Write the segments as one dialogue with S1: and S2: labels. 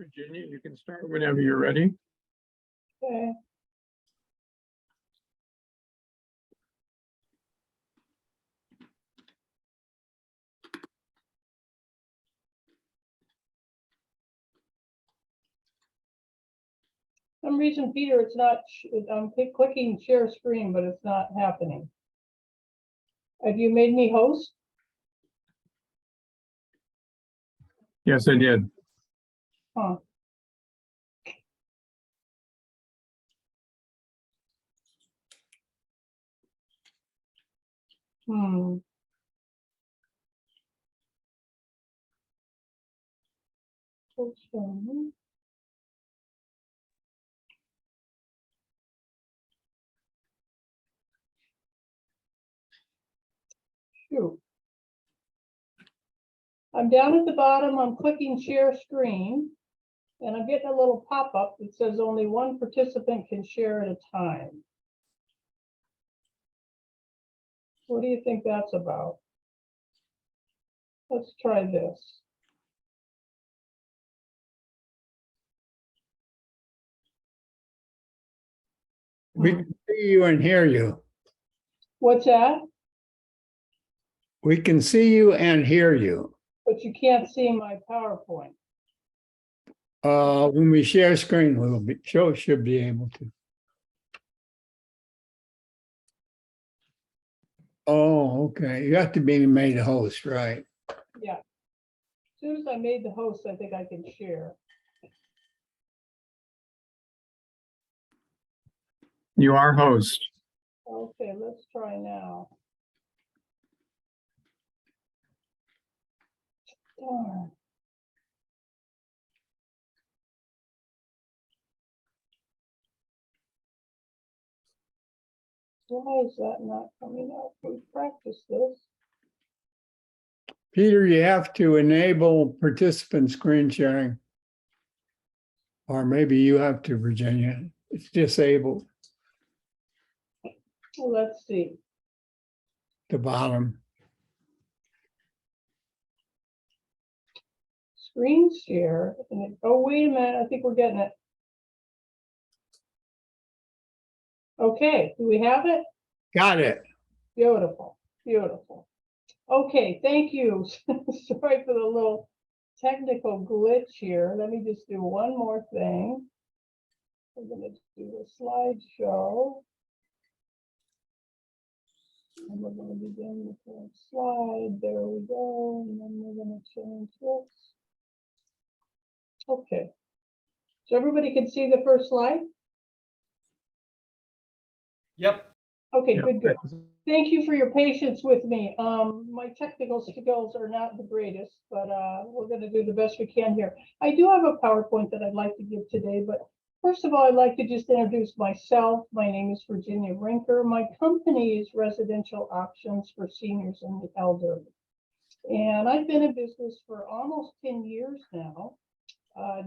S1: Virginia, you can start whenever you're ready.
S2: Okay. For some reason, Peter, it's not, I'm clicking share screen, but it's not happening. Have you made me host?
S1: Yes, I did.
S2: Huh. Hmm. Okay. Shoot. I'm down at the bottom, I'm clicking share screen, and I'm getting a little pop-up that says only one participant can share at a time. What do you think that's about? Let's try this.
S3: We can see you and hear you.
S2: What's that?
S3: We can see you and hear you.
S2: But you can't see my PowerPoint.
S3: When we share screen, should be able to. Oh, okay. You have to be made a host, right?
S2: Yeah. As soon as I made the host, I think I can share.
S1: You are host.
S2: Okay, let's try now. Darn. Why is that not coming up? We practiced this.
S3: Peter, you have to enable participant screen sharing. Or maybe you have to, Virginia. It's disabled,
S2: Well, let's see.
S3: the bottom.
S2: Screen share. And oh, wait a minute. I think we're getting it. Okay, do we have it?
S3: Got it.
S2: Beautiful, beautiful. Okay, thank you. Sorry for the little technical glitch here. Let me just do one more thing. We're going to do a slideshow. And we're going to begin the current slide. There we go. And then we're going to change this. Okay. So everybody can see the first slide?
S4: Yep.
S2: Okay,
S1: Yeah.
S2: good, good. Thank you for your patience with me. My technical skills are not the greatest, but we're going to do the best we can here. I do have a PowerPoint that I'd like to give today, but first of all, I'd like to just introduce myself. My name is Virginia Rinker. My company is Residential Options for Seniors and the Elderly. And I've been in business for almost 10 years now.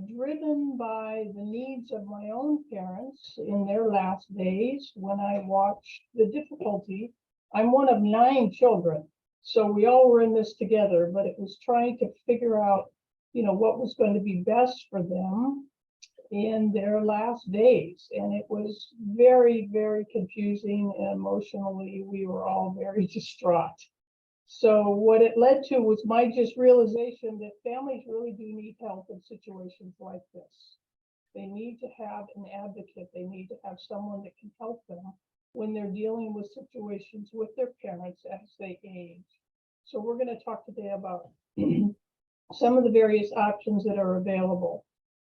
S2: Driven by the needs of my own parents in their last days when I watched the difficulty. I'm one of 9 children, so we all were in this together, but it was trying to figure out, what was going to be best for them in their last days. And it was very, very confusing, and emotionally, we were all very distraught. So what it led to was my just realization that families really do need help in situations like this. They need to have an advocate. They need to have someone that can help them when they're dealing with situations with their parents as they age. So we're going to talk today about some of the various options that are available.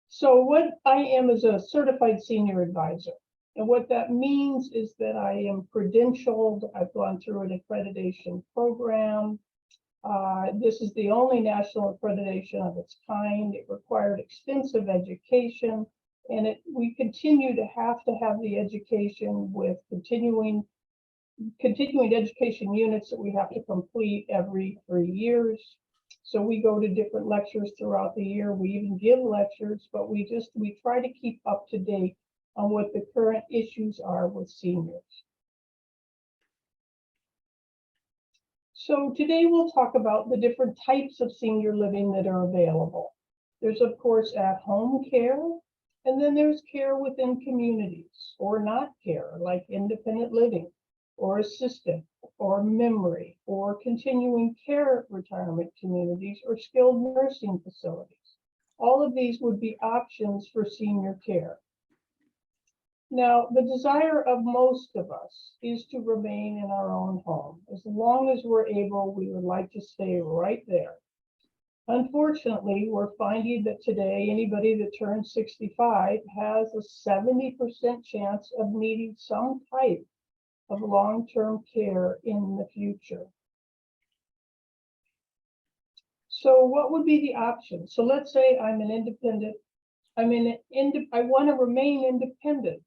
S2: So what I am is a certified senior advisor. And what that means is that I am credentialed. I've gone through an accreditation program. This is the only national accreditation of its kind. It required extensive education, and we continue to have the education with continuing education units that we have to complete every 3 years. So we go to different lectures throughout the year. We even give lectures, but we try to keep up to date on what the current issues are with seniors. So today we'll talk about the different types of senior living that are available. There's, of course, at-home care, and then there's care within communities, or not care, like independent living, or assisted, or memory, or continuing care retirement communities, or skilled nursing facilities. All of these would be options for senior care. Now, the desire of most of us is to remain in our own home. As long as we're able, we would like to stay right there. Unfortunately, we're finding that today, anybody that turns 65 has a 70% chance of needing some type of long-term care in the future. So what would be the option? So let's say I'm an independent, I want to remain independent.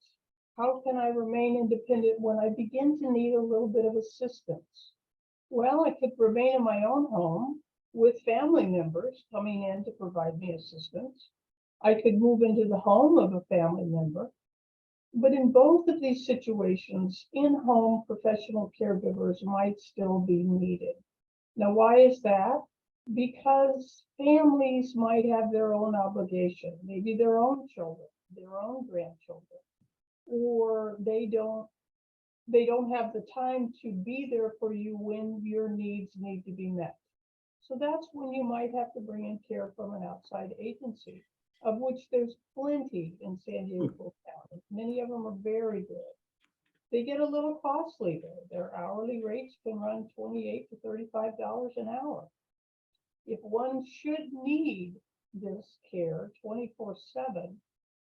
S2: How can I remain independent when I begin to need a little bit of assistance? Well, I could remain in my own home with family members coming in to provide me assistance. I could move into the home of a family member. But in both of these situations, in-home professional caregivers might still be needed. Now, why is that? Because families might have their own obligation, maybe their own children, their own grandchildren, or they don't have the time to be there for you when your needs need to be met. So that's when you might have to bring in care from an outside agency, of which there's plenty in San Diego County. Many of them are very good. They get a little costly though. Their hourly rates can run $28 to $35 an hour. If one should need this care 24/7,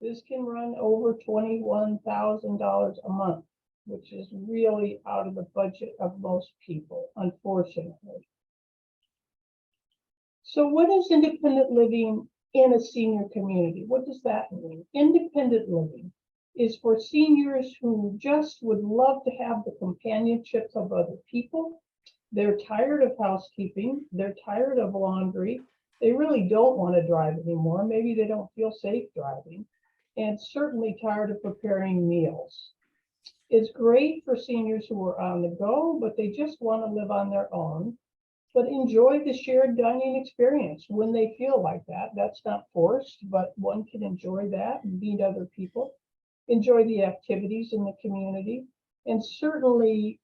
S2: this can run over $21,000 a month, which is really out of the budget of most people, unfortunately. So what is independent living in a senior community? What does that mean? Independent living is for seniors who just would love to have the companionship of other people. They're tired of housekeeping. They're tired of laundry. They really don't want to drive anymore. Maybe they don't feel safe driving, and certainly tired of preparing meals. It's great for seniors who are on the go, but they just want to live on their own, but enjoy the shared dining experience when they feel like that. That's not forced, but one can enjoy that and meet other people, enjoy the activities in the community, and certainly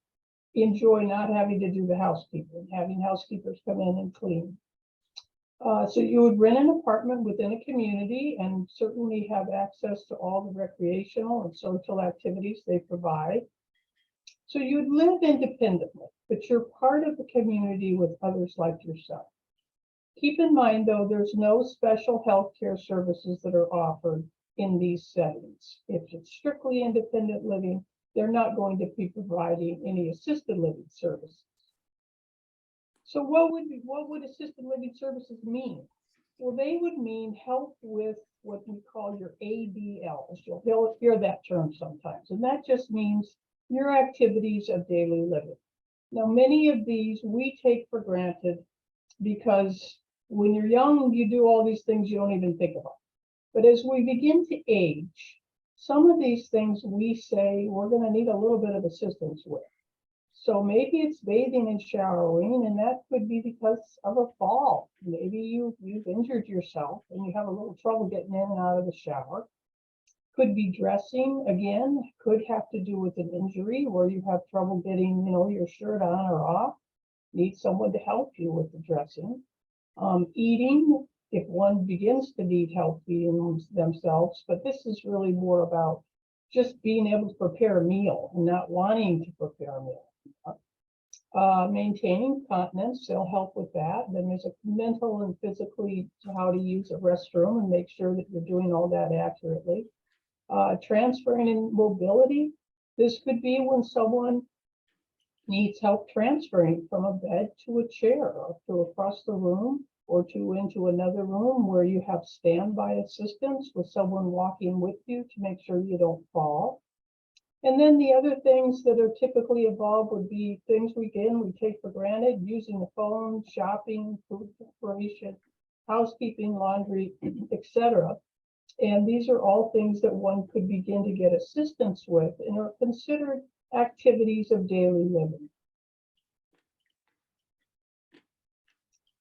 S2: enjoy not having to do the housekeeping, having housekeepers come in and clean. So you would rent an apartment within a community and certainly have access to all the recreational and social activities they provide. So you'd live independently, but you're part of the community with others like yourself. Keep in mind, though, there's no special health care services that are offered in these settings. If it's strictly independent living, they're not going to be providing any assisted living services. So what would assisted living services mean? Well, they would mean help with what we call your ADLs. You'll hear that term sometimes, and that just means your activities of daily living. Now, many of these we take for granted because when you're young, you do all these things you don't even think about. But as we begin to age, some of these things we say we're going to need a little bit of assistance with. So maybe it's bathing and showering, and that could be because of a fall. Maybe you've injured yourself and you have a little trouble getting in and out of the shower. Could be dressing, again, could have to do with an injury where you have trouble getting, your shirt on or off. Need someone to help you with the dressing. Eating, if one begins to need help feeding themselves, but this is really more about just being able to prepare a meal and not wanting to prepare a meal. Maintaining continence, they'll help with that. Then there's a mental and physically how to use a restroom and make sure that you're doing all that accurately. Transferring in mobility, this could be when someone needs help transferring from a bed to a chair or to across the room or to into another room where you have standby assistance with someone walking with you to make sure you don't fall. And then the other things that are typically involved would be things we take for granted, using the phone, shopping, food preparation, housekeeping, laundry, etc. And these are all things that one could begin to get assistance with and are considered activities of daily living.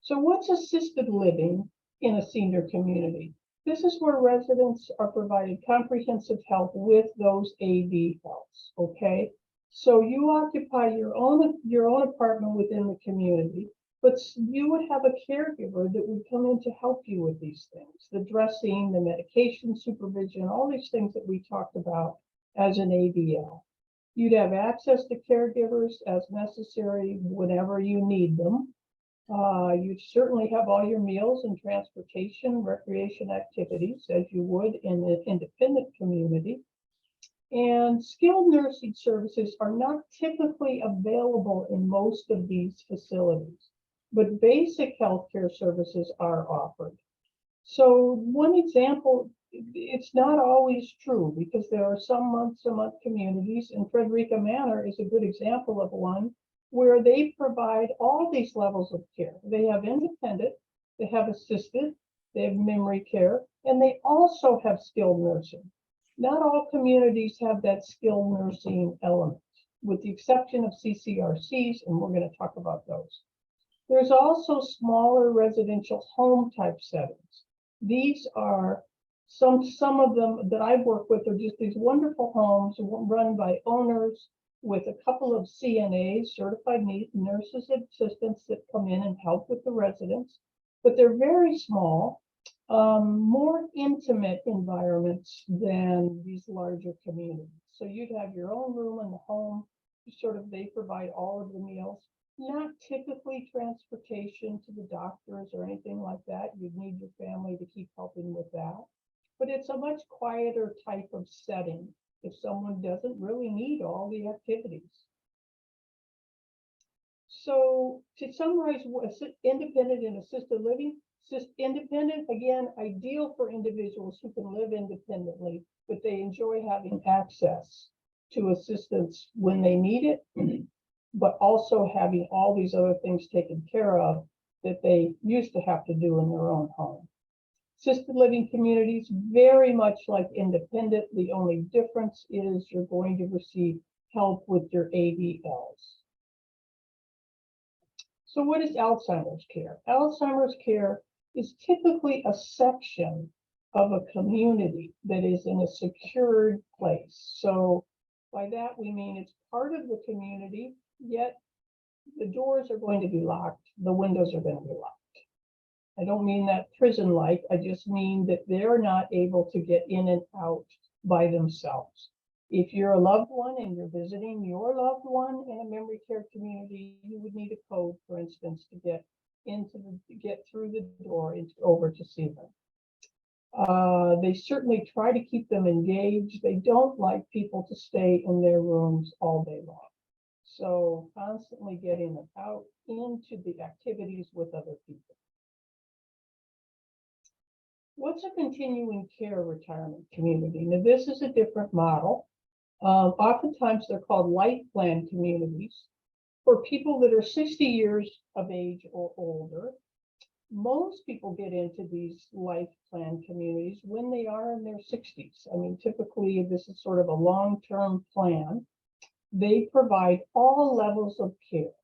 S2: So what's assisted living in a senior community. This is where residents are provided comprehensive help with those ADLs, okay? So you occupy your own apartment within the community, but you would have a caregiver that would come in to help you with these things, the dressing, the medication supervision, all these things that we talked about as an ADL. You'd have access to caregivers as necessary whenever you need them. You'd certainly have all your meals and transportation, recreation activities as you would in an independent community. And skilled nursing services are not typically available in most of these facilities, but basic healthcare services are offered. So one example, it's not always true because there are some month-to-month communities, and Frederica Manor is a good example of one where they provide all these levels of care. They have independent, they have assisted, they have memory care, and they also have skilled nursing. Not all communities have that skilled nursing element, with the exception of CCRCs, and we're going to talk about those. There's also smaller residential home type settings. These are some of them that I've worked with are just these wonderful homes run by owners with a couple of CNAs, certified nurses assistants that come in and help with the residents, but they're very small, more intimate environments than these larger communities. So you'd have your own room in the home, they provide all of the meals, not typically transportation to the doctors or anything like that. You'd need your family to keep helping with that, but it's a much quieter type of setting if someone doesn't really need all the activities. So to summarize, independent and assisted living, independent, again, ideal for individuals who can live independently, but they enjoy having access to assistance when they need it, but also having all these other things taken care of that they used to have to do in their own home. Assisted living communities, very much like independent. The only difference is you're going to receive help with your ADLs. So what is Alzheimer's care? Alzheimer's care is typically a section of a community that is in a secured place. So by that we mean it's part of the community, yet the doors are going to be locked, the windows are going to be locked. I don't mean that prison-like, I just mean that they're not able to get in and out by themselves. If you're a loved one and you're visiting your loved one in a memory care community, you would need a code, for instance, to get through the door over to see them. They certainly try to keep them engaged. They don't like people to stay in their rooms all day long. So constantly getting them out into the activities with other people. What's a continuing care retirement community? Now, this is a different model. Oftentimes they're called life plan communities for people that are 60 years of age or older. Most people get into these life plan communities when they are in their 60s. I mean, typically this is sort of a long-term plan. They provide all levels of care.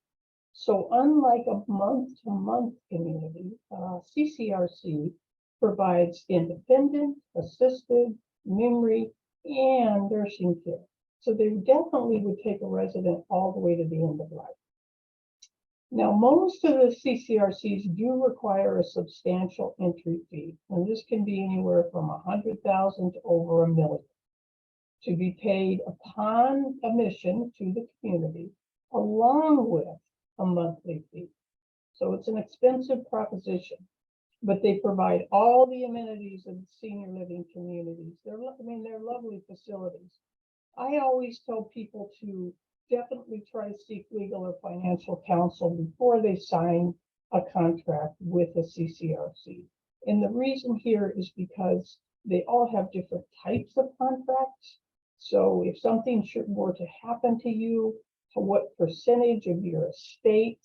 S2: So unlike a month-to-month community, CCRC provides independent, assisted, memory, and nursing care. So they definitely would take a resident all the way to the end of life. Now, most of the CCRCs do require a substantial entry fee, and this can be anywhere from $100,000 to over $1 million to be paid upon admission to the community, along with a monthly fee. So it's an expensive proposition, but they provide all the amenities of the senior living communities. They're lovely facilities. I always tell people to definitely try to seek legal or financial counsel before they sign a contract with a CCRC. And the reason here is because they all have different types of contracts. So if something were to happen to you, to what percentage of your estate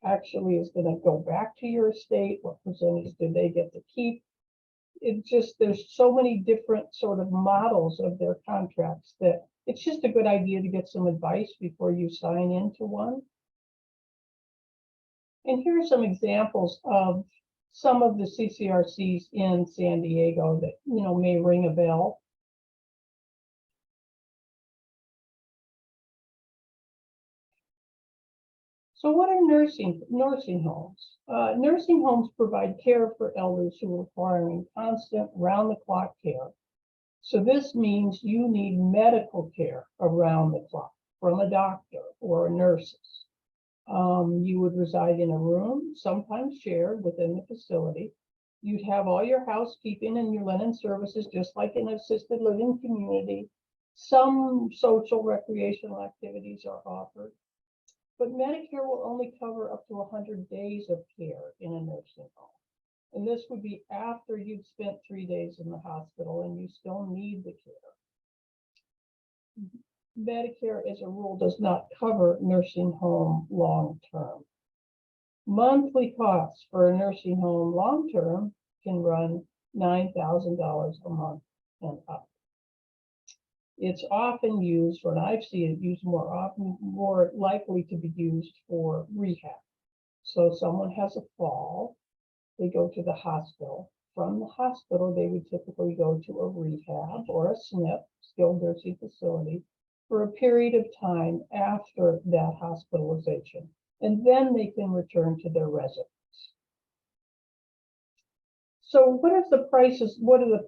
S2: actually is going to go back to your estate? What percentage do they get to keep? There's so many different sort of models of their contracts that it's just a good idea to get some advice before you sign into one. And here are some examples of some of the CCRCs in San Diego that, may ring a bell. So what are nursing homes? Nursing homes provide care for elders who are requiring constant round-the-clock care. So this means you need medical care around the clock from a doctor or nurses. You would reside in a room, sometimes shared within the facility. You'd have all your housekeeping and your linen services, just like in an assisted living community. Some social recreational activities are offered. But Medicare will only cover up to 100 days of care in a nursing home. And this would be after you've spent 3 days in the hospital and you still need the care. Medicare, as a rule, does not cover nursing home long-term. Monthly costs for a nursing home long-term can run $9,000 a month and up. It's often used, or I've seen it used more likely to be used for rehab. So someone has a fall, they go to the hospital. From the hospital, they would typically go to a rehab or a SNF, skilled nursing facility, for a period of time after that hospitalization. And then they can return to their residence. So what are the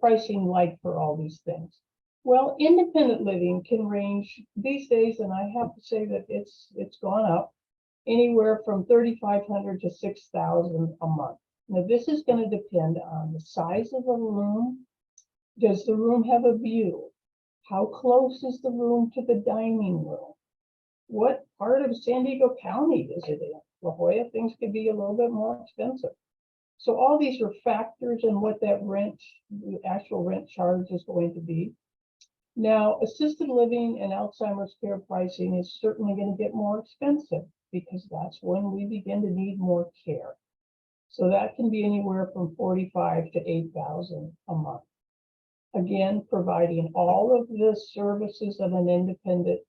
S2: pricing like for all these things? Well, independent living can range these days, and I have to say that it's gone up anywhere from $3,500 to $6,000 a month. Now, this is going to depend on the size of the room. Does the room have a view? How close is the room to the dining room? What part of San Diego County is it in? La Jolla, things could be a little bit more expensive. So all these are factors in what that the actual rent charge is going to be. Now, assisted living and Alzheimer's care pricing is certainly going to get more expensive because that's when we begin to need more care. So that can be anywhere from $45,000 to $8,000 a month. Again, providing all of the services of an independent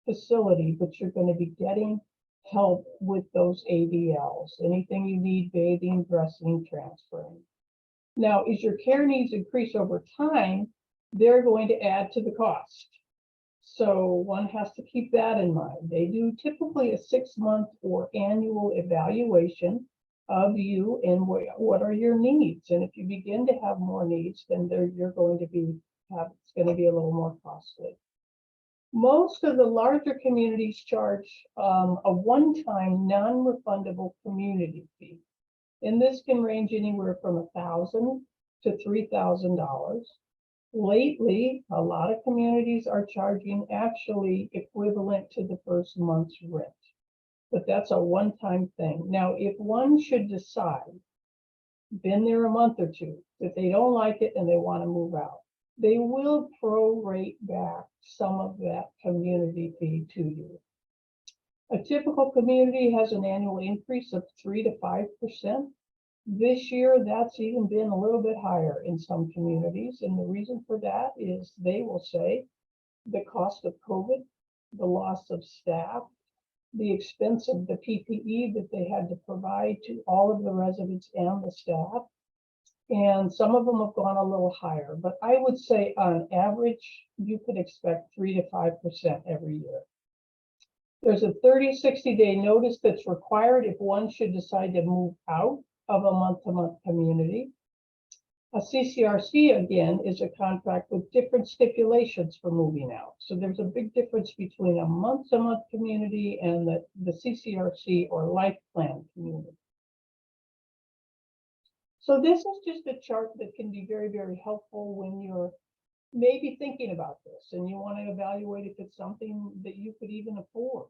S2: facility, but you're going to be getting help with those ADLs, anything you need, bathing, dressing, transferring. Now, as your care needs increase over time, they're going to add to the cost. So one has to keep that in mind. They do typically a 6-month or annual evaluation of you and what are your needs. And if you begin to have more needs, then it's going to be a little more costly. Most of the larger communities charge a one-time non-refundable community fee. And this can range anywhere from $1,000 to $3,000. Lately, a lot of communities are charging actually equivalent to the first month's rent, but that's a one-time thing. Now, if one should decide, been there a month or two, that they don't like it and they want to move out, they will prorate back some of that community fee to you. A typical community has an annual increase of 3 to 5%. This year, that's even been a little bit higher in some communities. And the reason for that is they will say the cost of COVID, the loss of staff, the expense of the PPE that they had to provide to all of the residents and the staff. And some of them have gone a little higher, but I would say on average, you could expect 3 to 5% every year. There's a 60-day notice that's required if one should decide to move out of a month-to-month community. A CCRC, again, is a contract with different stipulations for moving out. So there's a big difference between a month-to-month community and the CCRC or life plan community. So this is just a chart that can be very, very helpful when you're maybe thinking about this and you want to evaluate if it's something that you could even afford.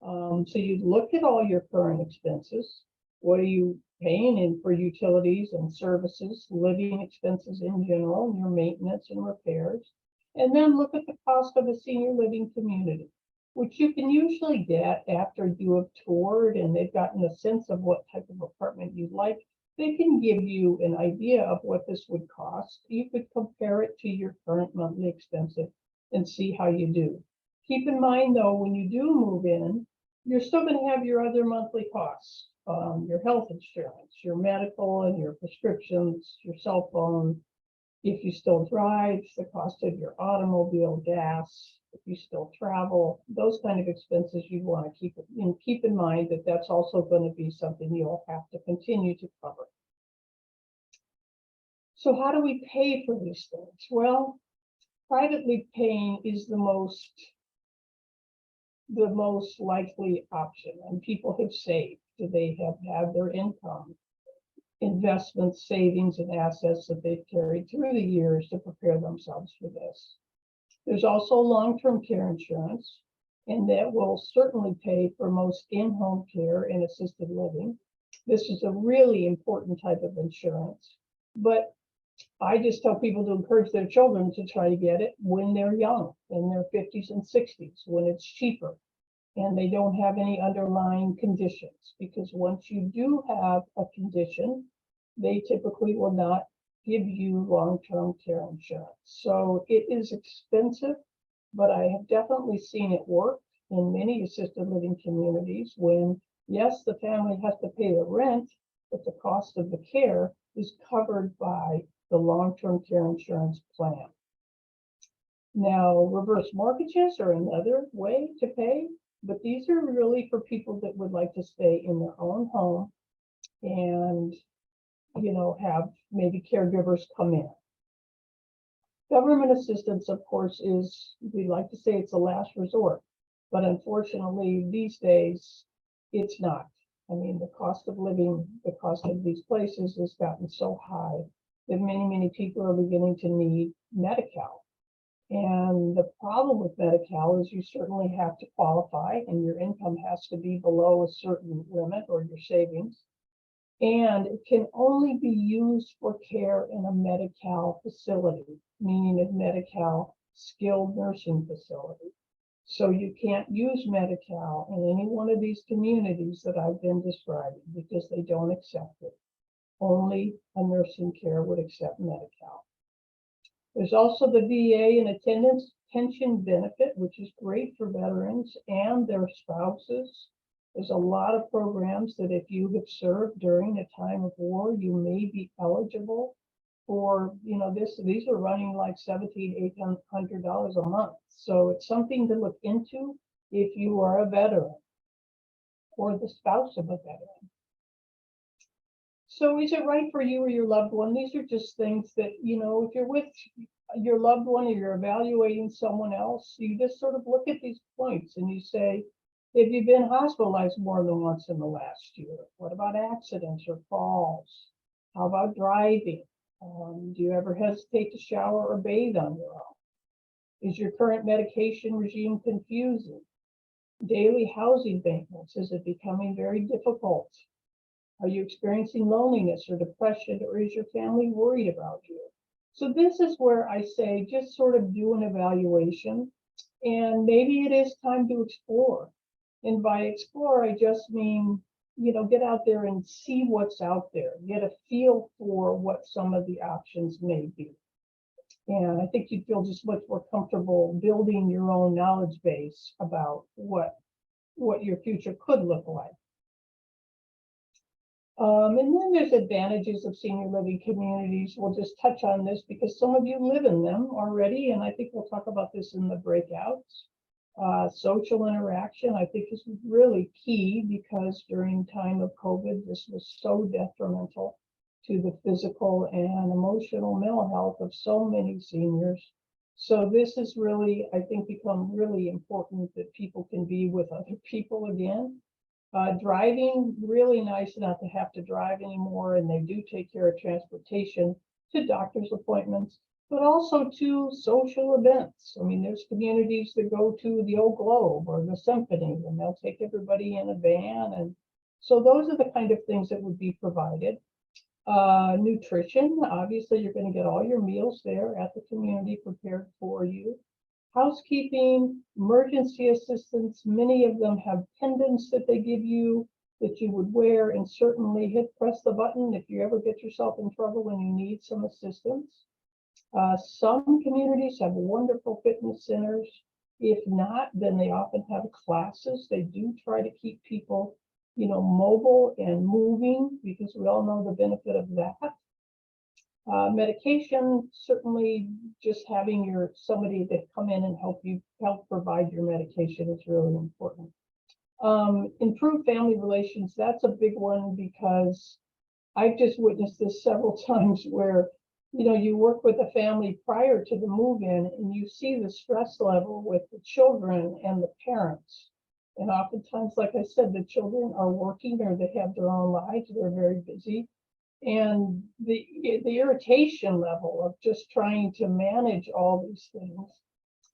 S2: So you look at all your current expenses. What are you paying in for utilities and services, living expenses in general, and your maintenance and repairs? And then look at the cost of a senior living community, which you can usually get after you have toured and they've gotten a sense of what type of apartment you'd like. They can give you an idea of what this would cost. You could compare it to your current monthly expenses and see how you do. Keep in mind, though, when you do move in, you're still going to have your other monthly costs. your health insurance, your medical and your prescriptions, your cell phone. If you still drive, the cost of your automobile, gas, if you still travel, those kind of expenses you want to keep in mind that that's also going to be something you'll have to continue to cover. So how do we pay for these things? Well, privately paying is the most likely option, and people have saved. They have had their income, investments, savings, and assets that they've carried through the years to prepare themselves for this. There's also long-term care insurance, and that will certainly pay for most in-home care and assisted living. This is a really important type of insurance, but I just tell people to encourage their children to try to get it when they're young, in their 50s and 60s, when it's cheaper and they don't have any underlying conditions. Because once you do have a condition, they typically will not give you long-term care insurance. So it is expensive, but I have definitely seen it work in many assisted living communities when, yes, the family has to pay the rent, but the cost of the care is covered by the long-term care insurance plan. Now, reverse mortgages are another way to pay, but these are really for people that would like to stay in their own home and, have maybe caregivers come in. Government assistance, of course, we like to say it's a last resort, but unfortunately, these days, it's not. I mean, the cost of living, the cost of these places has gotten so high that many people are beginning to need Medi-Cal. And the problem with Medi-Cal is you certainly have to qualify and your income has to be below a certain limit or your savings. And it can only be used for care in a Medi-Cal facility, meaning a Medi-Cal skilled nursing facility. So you can't use Medi-Cal in any one of these communities that I've been describing because they don't accept it. Only a nursing care would accept Medi-Cal. There's also the VA and attendance pension benefit, which is great for veterans and their spouses. There's a lot of programs that if you have served during a time of war, you may be eligible for, these are running like $1,700, $1,800 a month. So it's something to look into if you are a veteran or the spouse of a veteran. So is it right for you or your loved one? These are just things that, if you're with your loved one or you're evaluating someone else, you just sort of look at these points and you say, have you been hospitalized more than once in the last year? What about accidents or falls? How about driving? Do you ever hesitate to shower or bathe on your own? Is your current medication regime confusing? Daily housing maintenance, is it becoming very difficult? Are you experiencing loneliness or depression, or is your family worried about you? So this is where I say, just sort of do an evaluation, and maybe it is time to explore. And by explore, I just mean, get out there and see what's out there, get a feel for what some of the options may be. And I think you'd feel just much more comfortable building your own knowledge base about what your future could look like. And then there's advantages of senior living communities. We'll just touch on this because some of you live in them already, and I think we'll talk about this in the breakouts. Social interaction, I think, is really key because during time of COVID, this was so detrimental to the physical and emotional mental health of so many seniors. So this has really, I think, become really important that people can be with other people again. Driving, really nice not to have to drive anymore, and they do take care of transportation to doctor's appointments, but also to social events. I mean, there's communities that go to the Old Globe or the Symphony, and they'll take everybody in a van. And so those are the kind of things that would be provided. Nutrition, obviously, you're going to get all your meals there at the community prepared for you. Housekeeping, emergency assistance, many of them have pendants that they give you that you would wear, and certainly press the button if you ever get yourself in trouble and you need some assistance. Some communities have wonderful fitness centers. If not, then they often have classes. They do try to keep people mobile and moving, because we all know the benefit of that. Medication, certainly just having somebody that come in and help provide your medication is really important. Improve family relations, that's a big one, because I've just witnessed this several times where, you work with a family prior to the move-in and you see the stress level with the children and the parents. And oftentimes, like I said, the children are working or they have their own lives, they're very busy. And the irritation level of just trying to manage all these things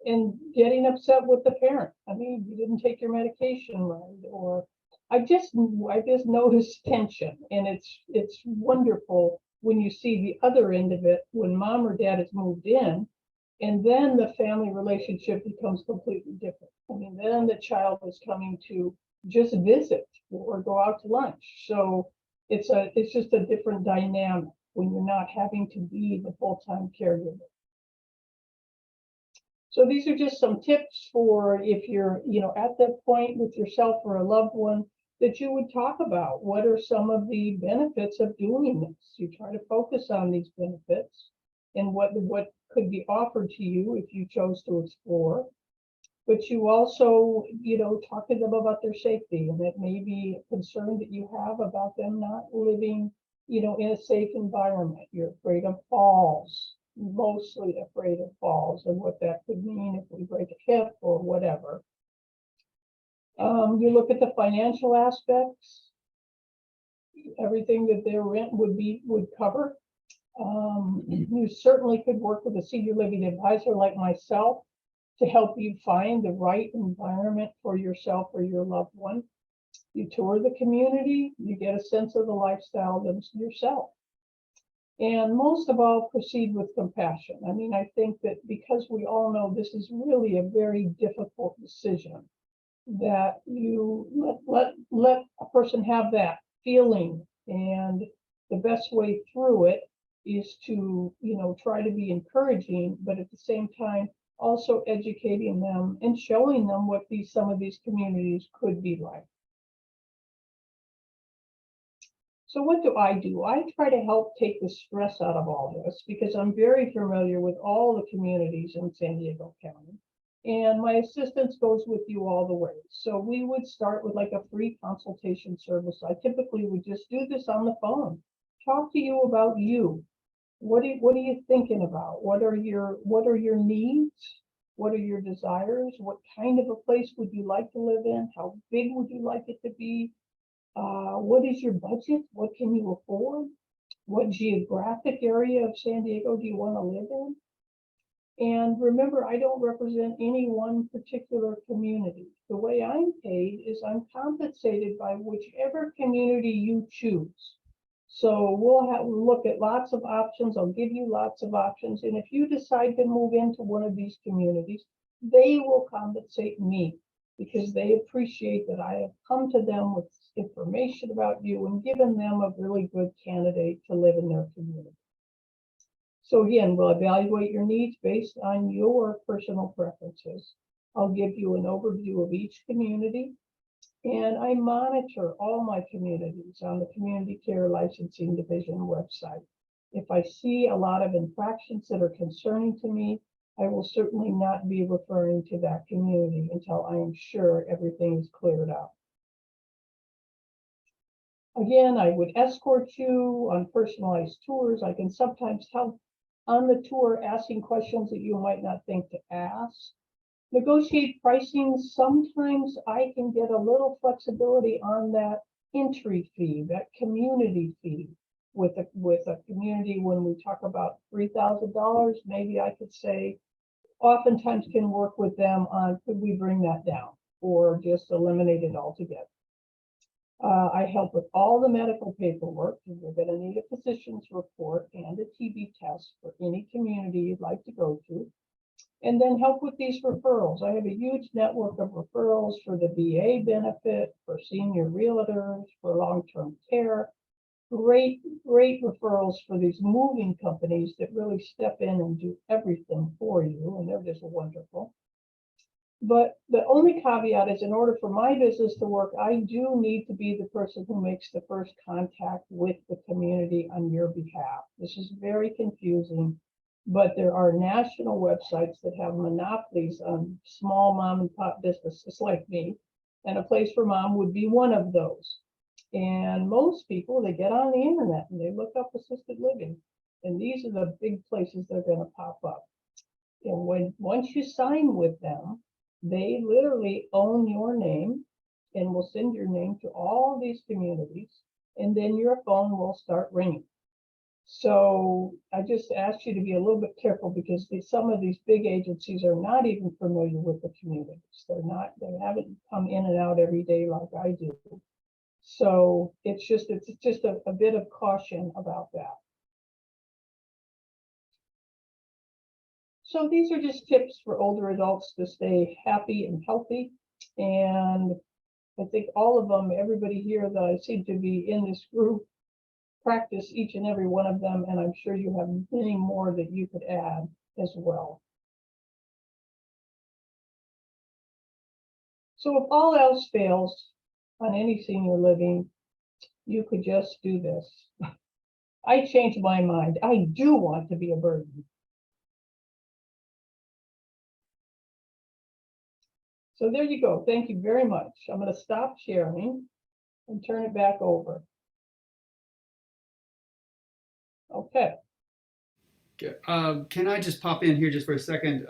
S2: and getting upset with the parent. I mean, you didn't take your medication right, or I just noticed tension, and it's wonderful when you see the other end of it, when mom or dad has moved in, and then the family relationship becomes completely different. I mean, then the child is coming to just visit or go out to lunch. So it's just a different dynamic when you're not having to be the full-time caregiver. So these are just some tips for if you're, at that point with yourself or a loved one that you would talk about. What are some of the benefits of doing this? You try to focus on these benefits and what could be offered to you if you chose to explore. But you also, talk to them about their safety, and it may be a concern that you have about them not living, in a safe environment. You're afraid of falls, mostly afraid of falls, and what that could mean if we break a hip or whatever. You look at the financial aspects, everything that their rent would cover. You certainly could work with a senior living advisor like myself to help you find the right environment for yourself or your loved one. You tour the community, you get a sense of the lifestyle yourself. And most of all, proceed with compassion. I mean, I think that because we all know this is really a very difficult decision, that you let a person have that feeling, and the best way through it is to, try to be encouraging, but at the same time, also educating them and showing them what some of these communities could be like. So what do? I try to help take the stress out of all this, because I'm very familiar with all the communities in San Diego County, and my assistance goes with you all the way. So we would start with like a free consultation service. I typically would just do this on the phone, talk to you about you. What are you thinking about? What are your needs? What are your desires? What kind of a place would you like to live in? How big would you like it to be? What is your budget? What can you afford? What geographic area of San Diego do you want to live in? And remember, I don't represent any one particular community. The way I'm paid is I'm compensated by whichever community you choose. So we'll look at lots of options. I'll give you lots of options. And if you decide to move into one of these communities, they will compensate me, because they appreciate that I have come to them with information about you and given them a really good candidate to live in their community. So again, we'll evaluate your needs based on your personal preferences. I'll give you an overview of each community, and I monitor all my communities on the Community Care Licensing Division website. If I see a lot of infractions that are concerning to me, I will certainly not be referring to that community until I am sure everything is cleared up. Again, I would escort you on personalized tours. I can sometimes help on the tour asking questions that you might not think to ask. Negotiate pricing. Sometimes I can get a little flexibility on that entry fee, that community fee. With a community, when we talk about $3,000, maybe I could say, oftentimes can work with them on, could we bring that down or just eliminate it altogether? I help with all the medical paperwork. You're going to need a physician's report and a TB test for any community you'd like to go to. And then help with these referrals. I have a huge network of referrals for the VA benefit, for senior realtors, for long-term care. Great referrals for these moving companies that really step in and do everything for you, and they're just wonderful. But the only caveat is in order for my business to work, I do need to be the person who makes the first contact with the community on your behalf. This is very confusing, but there are national websites that have monopolies on small mom and pop businesses like me. And A Place for Mom would be one of those. And most people, they get on the internet and they look up assisted living. And these are the big places that are going to pop up. And once you sign with them, they literally own your name and will send your name to all these communities, and then your phone will start ringing. So I just ask you to be a little bit careful because some of these big agencies are not even familiar with the communities. They haven't come in and out every day like I do. So it's just a bit of caution about that. So these are just tips for older adults to stay happy and healthy. And I think all of them, everybody here that I seem to be in this group, practice each and every one of them. And I'm sure you have many more that you could add as well. So if all else fails on any senior living, you could just do this. I changed my mind. I do want to be a burden. So there you go. Thank you very much. I'm going to stop sharing and turn it back over. Okay.
S4: Can I just pop in here just for a second?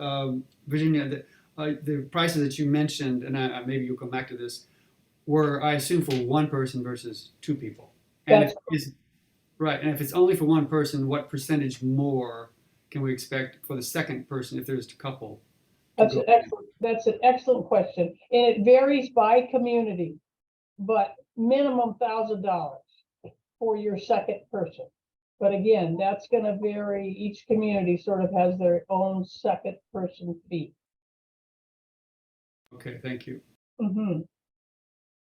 S4: Virginia, the prices that you mentioned, and maybe you'll come back to this, were, I assume, for one person versus two people. And
S2: That's
S4: right. And if it's only for one person, what percentage more can we expect for the second person if there's a couple?
S2: That's an excellent question. And it varies by community, but minimum $1,000 for your second person. But again, that's going to vary. Each community sort of has their own second person fee.
S4: Okay, thank you.
S2: Mhm.